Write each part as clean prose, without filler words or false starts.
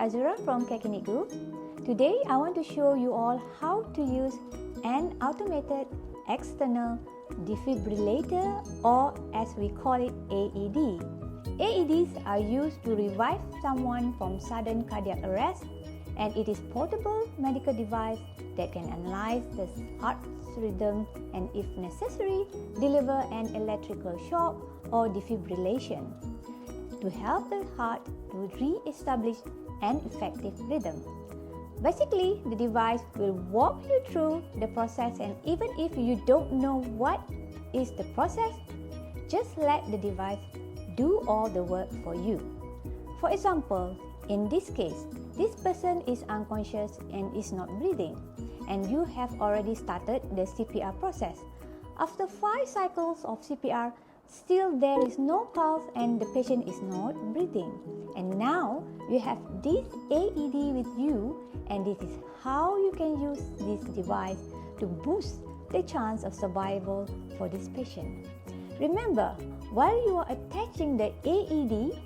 Azura from Careclinics Group. Today I want to show you all how to use an automated external defibrillator, or as we call it, AED. AEDs are used to revive someone from sudden cardiac arrest, and it is portable medical device that can analyze the heart's rhythm and, if necessary, deliver an electrical shock or defibrillation to help the heart to re-establish an effective rhythm. Basically, the device will walk you through the process, and even if you don't know what is the process, just let the device do all the work for you. For example, in this case, this person is unconscious and is not breathing, and you have already started the CPR process. After 5 cycles of CPR, still there is no pulse and the patient is not breathing. And now you have this AED with you, and this is how you can use this device to boost the chance of survival for this patient. Remember, while you are attaching the AED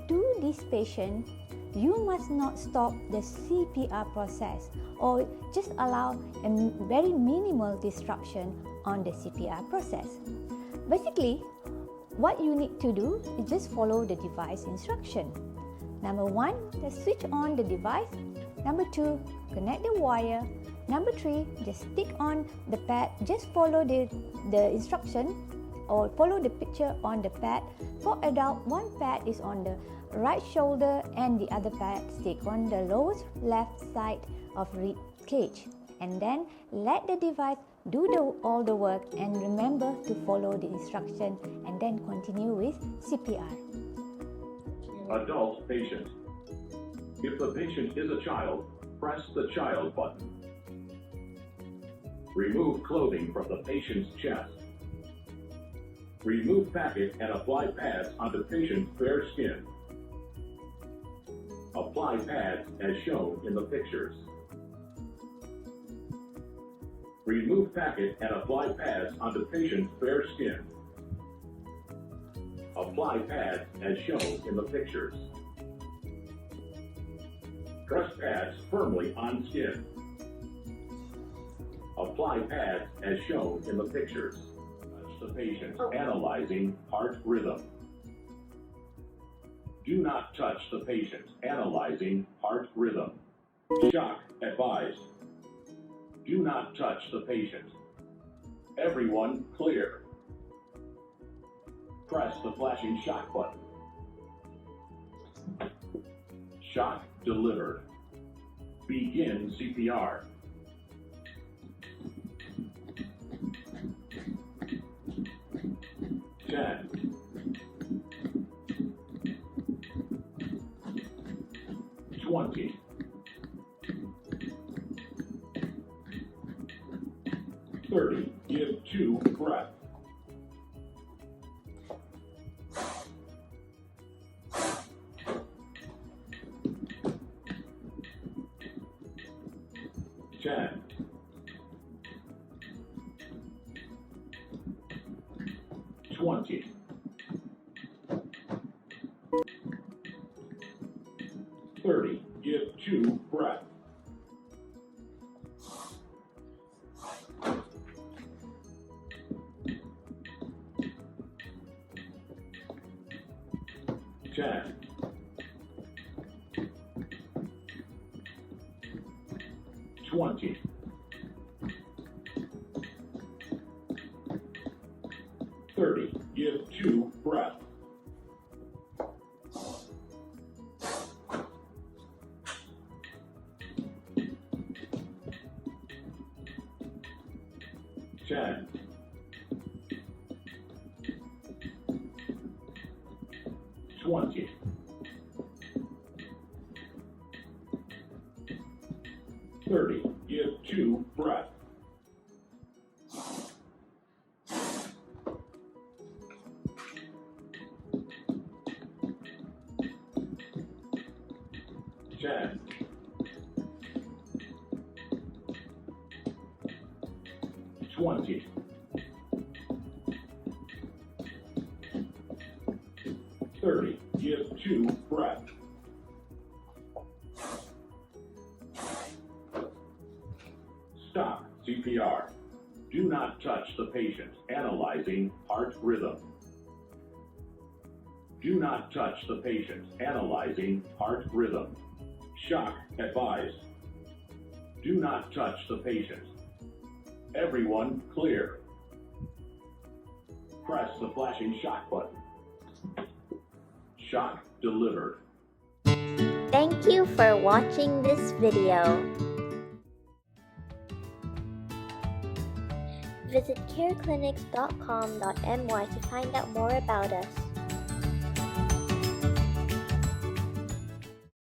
to this patient, you must not stop the CPR process or just allow a very minimal disruption on the CPR process. Basically, what you need to do is just follow the device instruction. Number 1, just switch on the device. Number 2, connect the wire. Number 3, just stick on the pad. Just follow the instruction or follow the picture on the pad. For adult, one pad is on the right shoulder and the other pad stick on the lowest left side of rib cage. And then let the device do all the work, and remember to follow the instruction and then continue with CPR. Adult patient. If the patient is a child, press the child button. Remove clothing from the patient's chest. Remove packet and apply pads onto patient's bare skin. Apply pads as shown in the pictures. Remove packet and apply pads onto patient's bare skin. Apply pads as shown in the pictures. Press pads firmly on skin. Apply pads as shown in the pictures. Touch the patient, analyzing heart rhythm. Do not touch the patient, analyzing heart rhythm. Shock advised. Do not touch the patient. Everyone clear. Press the flashing shock button. Shock delivered. Begin CPR. Ten. 20. 30. Give 2 breath. 10. 20. 30. Give 2 breath. 10. 20. 30. Give 2 breath. 10. 20. 30. Give 2 breath. 10. 20. 30. Give 2 breath. the patient. Analyzing heart rhythm. Do not touch the patient. Analyzing heart rhythm. Shock advised. Do not touch the patient. Everyone clear. Press the flashing shock button. Shock delivered. Thank you for watching this video. Visit careclinics.com.my to find out more about us.